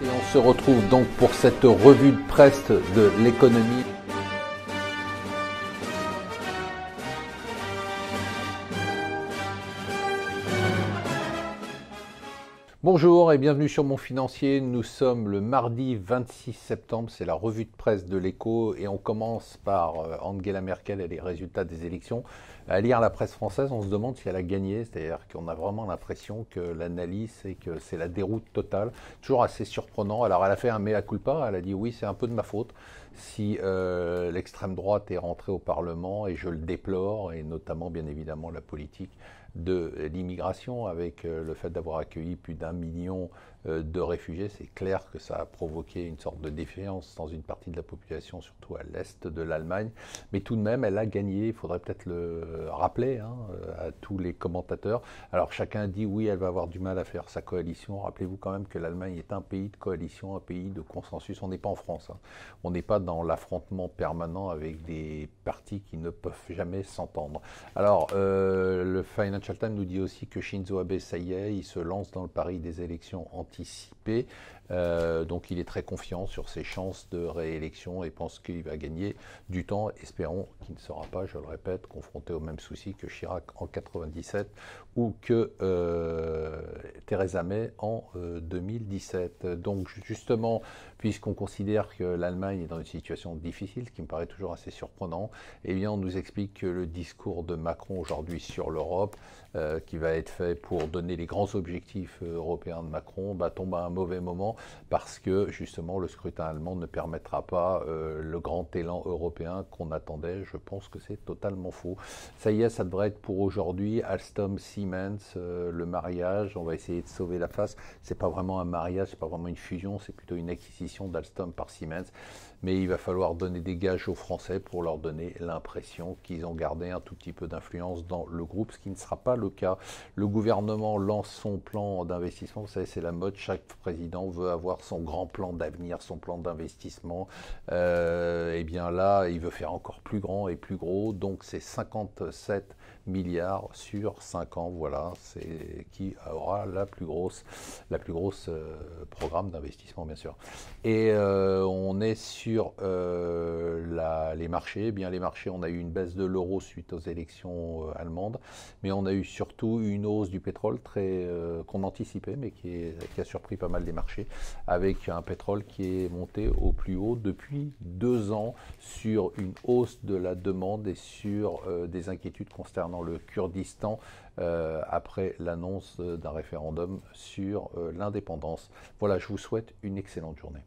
Et on se retrouve donc pour cette revue de presse de l'économie. Bonjour et bienvenue sur Mon Financier. Nous sommes le mardi 26 septembre, c'est la revue de presse de l'Écho et on commence par Angela Merkel et les résultats des élections. À lire la presse française, on se demande si elle a gagné, c'est-à-dire qu'on a vraiment l'impression que l'analyse c'est que c'est la déroute totale, toujours assez surprenant. Alors elle a fait un mea culpa, elle a dit oui c'est un peu de ma faute si l'extrême droite est rentrée au Parlement et je le déplore, et notamment bien évidemment la politique de l'immigration avec le fait d'avoir accueilli plus d'1 million de réfugiés. C'est clair que ça a provoqué une sorte de défiance dans une partie de la population, surtout à l'est de l'Allemagne. Mais tout de même, elle a gagné, il faudrait peut-être le rappeler à tous les commentateurs. Alors chacun dit oui, elle va avoir du mal à faire sa coalition. Rappelez-vous quand même que l'Allemagne est un pays de coalition, un pays de consensus. On n'est pas en France. On n'est pas dans l'affrontement permanent avec des partis qui ne peuvent jamais s'entendre. Alors, le Financial Times nous dit aussi que Shinzo Abe, ça y est, il se lance dans le pari des élections anticipées. Donc il est très confiant sur ses chances de réélection et pense qu'il va gagner du temps. Espérons qu'il ne sera pas, je le répète, confronté au même souci que Chirac en 97 ou que Theresa May en 2017. Donc justement, puisqu'on considère que l'Allemagne est dans une situation difficile, ce qui me paraît toujours assez surprenant, eh bien on nous explique que le discours de Macron aujourd'hui sur l'Europe, qui va être fait pour donner les grands objectifs européens de Macron, tombe à un mauvais moment parce que justement le scrutin allemand ne permettra pas le grand élan européen qu'on attendait. Je pense que c'est totalement faux. Ça y est, ça devrait être pour aujourd'hui. Alstom Siemens, le mariage, on va essayer de sauver la face. C'est pas vraiment un mariage, c'est pas vraiment une fusion, c'est plutôt une acquisition d'Alstom par Siemens. Mais il va falloir donner des gages aux Français pour leur donner l'impression qu'ils ont gardé un tout petit peu d'influence dans le groupe, ce qui ne sera pas le cas. Le gouvernement lance son plan d'investissement. Vous savez, c'est la mode. Chaque président veut avoir son grand plan d'avenir, son plan d'investissement. Et bien là, il veut faire encore plus grand et plus gros. Donc c'est 57 milliards sur 5 ans. Voilà, c'est qui aura la plus grosse programme d'investissement, bien sûr. Et on est sur les marchés. Eh bien, les marchés, on a eu une baisse de l'euro suite aux élections allemandes, mais on a eu surtout une hausse du pétrole qu'on anticipait, mais qui a surpris pas mal les marchés, avec un pétrole qui est monté au plus haut depuis 2 ans sur une hausse de la demande et sur des inquiétudes concernant le Kurdistan après l'annonce d'un référendum sur l'indépendance. Voilà, je vous souhaite une excellente journée.